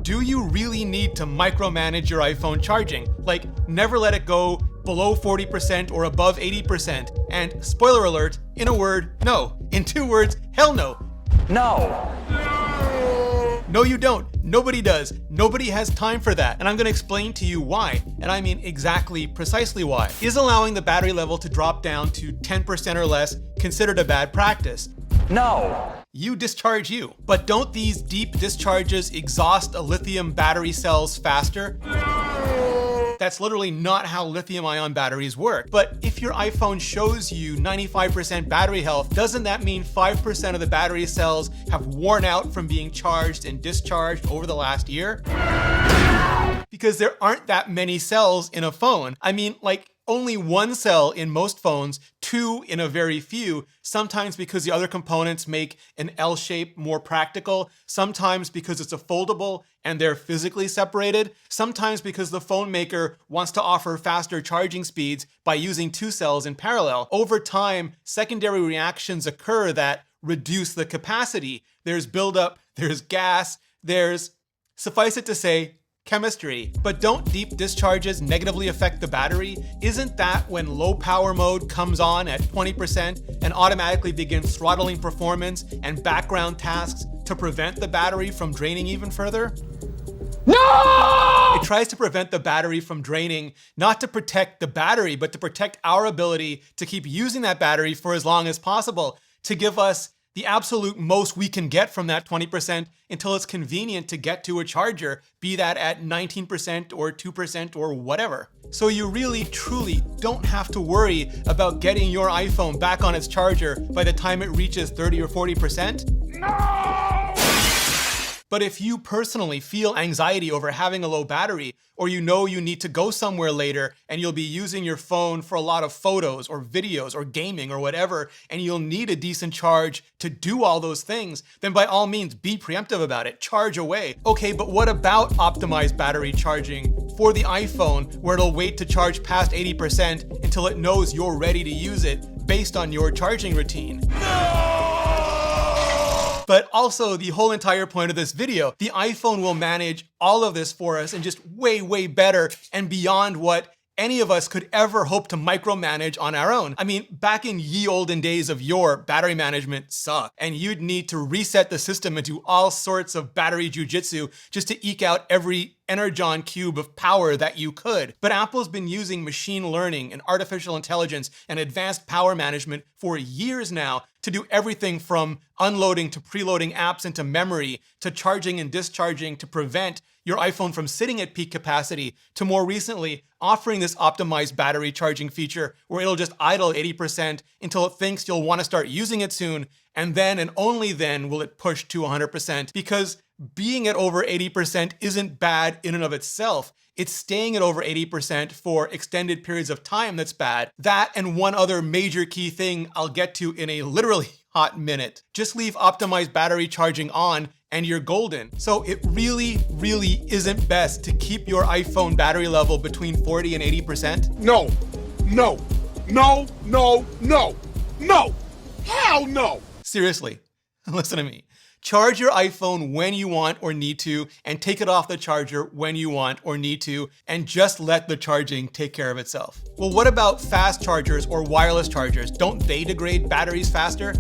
do you really need to micromanage your iPhone charging? Like, never let it go below 40% or above 80%. And spoiler alert, in a word, no. In 2 words, hell no. No. No, you don't. Nobody does. Nobody has time for that. And I'm gonna explain to you why. And I mean exactly, precisely why. Is allowing the battery level to drop down to 10% or less considered a bad practice? No. You discharge you. But don't these deep discharges exhaust a lithium battery cells faster? That's literally not how lithium-ion batteries work. But if your iPhone shows you 95% battery health, doesn't that mean 5% of the battery cells have worn out from being charged and discharged over the last year? Because there aren't that many cells in a phone. I mean, like, only 1 cell in most phones, 2 in a very few, sometimes because the other components make an L shape more practical, sometimes because it's a foldable and they're physically separated, sometimes because the phone maker wants to offer faster charging speeds by using 2 cells in parallel. Over time, secondary reactions occur that reduce the capacity. There's buildup, there's gas, there's, suffice it to say, chemistry. But don't deep discharges negatively affect the battery? Isn't that when low power mode comes on at 20% and automatically begins throttling performance and background tasks to prevent the battery from draining even further? No! It tries to prevent the battery from draining, not to protect the battery, but to protect our ability to keep using that battery for as long as possible, to give us the absolute most we can get from that 20% until it's convenient to get to a charger, be that at 19% or 2% or whatever. So you really, truly don't have to worry about getting your iPhone back on its charger by the time it reaches 30 or 40%. No! But if you personally feel anxiety over having a low battery, or you know you need to go somewhere later and you'll be using your phone for a lot of photos or videos or gaming or whatever, and you'll need a decent charge to do all those things, then by all means be preemptive about it, charge away. Okay, but what about optimized battery charging for the iPhone where it'll wait to charge past 80% until it knows you're ready to use it based on your charging routine? But also the whole entire point of this video, the iPhone will manage all of this for us and just way, way better and beyond what any of us could ever hope to micromanage on our own. I mean, back in ye olden days of yore, battery management sucked, and you'd need to reset the system and do all sorts of battery jujitsu just to eke out every energon cube of power that you could. But Apple's been using machine learning and artificial intelligence and advanced power management for years now to do everything from unloading to preloading apps into memory, to charging and discharging to prevent your iPhone from sitting at peak capacity, to more recently offering this optimized battery charging feature where it'll just idle 80% until it thinks you'll want to start using it soon, and then and only then will it push to 100%, because being at over 80% isn't bad in and of itself. It's staying at over 80% for extended periods of time that's bad. That and one other major key thing I'll get to in a literally hot minute. Just leave optimized battery charging on and you're golden. So it really, really isn't best to keep your iPhone battery level between 40 and 80%? No, no, no, no, no, no, hell no. Seriously, listen to me. Charge your iPhone when you want or need to, and take it off the charger when you want or need to, and just let the charging take care of itself. Well, what about fast chargers or wireless chargers? Don't they degrade batteries faster?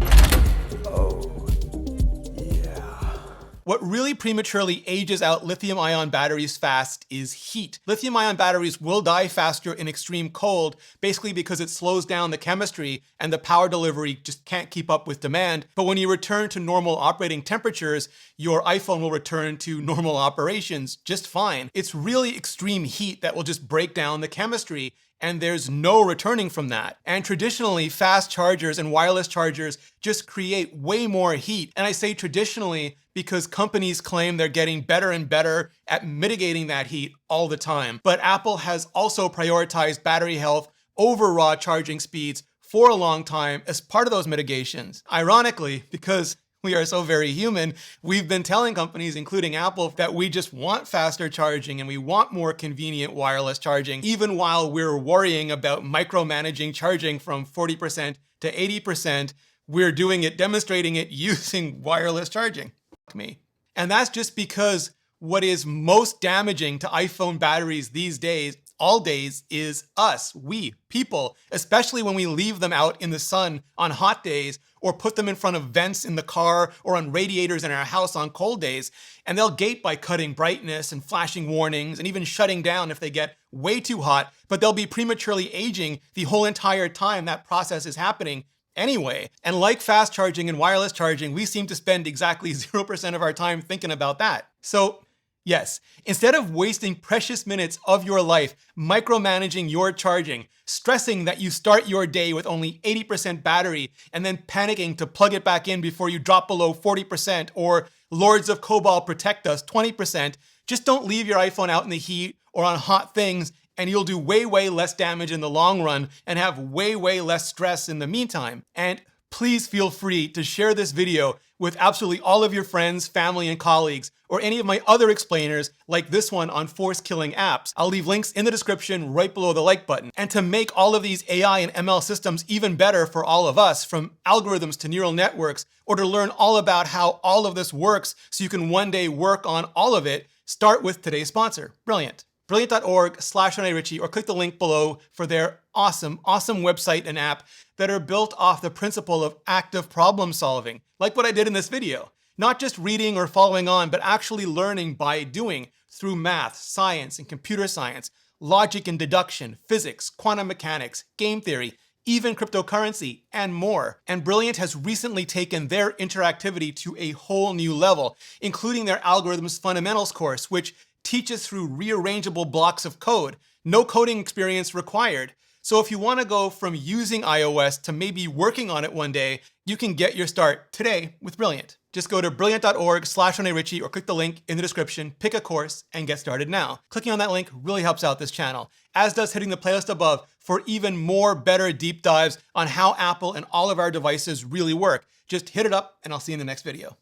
What really prematurely ages out lithium-ion batteries fast is heat. Lithium-ion batteries will die faster in extreme cold, basically because it slows down the chemistry and the power delivery just can't keep up with demand. But when you return to normal operating temperatures, your iPhone will return to normal operations just fine. It's really extreme heat that will just break down the chemistry, and there's no returning from that. And traditionally, fast chargers and wireless chargers just create way more heat. And I say traditionally because companies claim they're getting better and better at mitigating that heat all the time. But Apple has also prioritized battery health over raw charging speeds for a long time as part of those mitigations. Ironically, because we are so very human, we've been telling companies, including Apple, that we just want faster charging and we want more convenient wireless charging, even while we're worrying about micromanaging charging from 40% to 80%. We're doing it, demonstrating it using wireless charging. Me. And that's just because what is most damaging to iPhone batteries these days, all days, is us, we, people, especially when we leave them out in the sun on hot days or put them in front of vents in the car or on radiators in our house on cold days. And they'll gate by cutting brightness and flashing warnings and even shutting down if they get way too hot, but they'll be prematurely aging the whole entire time that process is happening anyway. And like fast charging and wireless charging, we seem to spend exactly 0% of our time thinking about that. So yes, instead of wasting precious minutes of your life micromanaging your charging, stressing that you start your day with only 80% battery and then panicking to plug it back in before you drop below 40%, or Lords of Cobalt protect us 20%, just don't leave your iPhone out in the heat or on hot things, and you'll do way, way less damage in the long run and have way, way less stress in the meantime. And please feel free to share this video with absolutely all of your friends, family, and colleagues, or any of my other explainers like this one on force-killing apps. I'll leave links in the description right below the like button. And to make all of these AI and ML systems even better for all of us, from algorithms to neural networks, or to learn all about how all of this works so you can one day work on all of it, start with today's sponsor, Brilliant. Brilliant.org/Ritchie, or click the link below for their awesome website and app that are built off the principle of active problem solving, like what I did in this video. Not just reading or following on, but actually learning by doing through math, science, and computer science, logic and deduction, physics, quantum mechanics, game theory, even cryptocurrency, and more. And Brilliant has recently taken their interactivity to a whole new level, including their Algorithms Fundamentals course, which teaches through rearrangeable blocks of code. No coding experience required. So if you want to go from using iOS to maybe working on it one day, you can get your start today with Brilliant. Just go to brilliant.org/Ritchie, or click the link in the description, pick a course, and get started now. Clicking on that link really helps out this channel, as does hitting the playlist above for even more better deep dives on how Apple and all of our devices really work. Just hit it up, and I'll see you in the next video.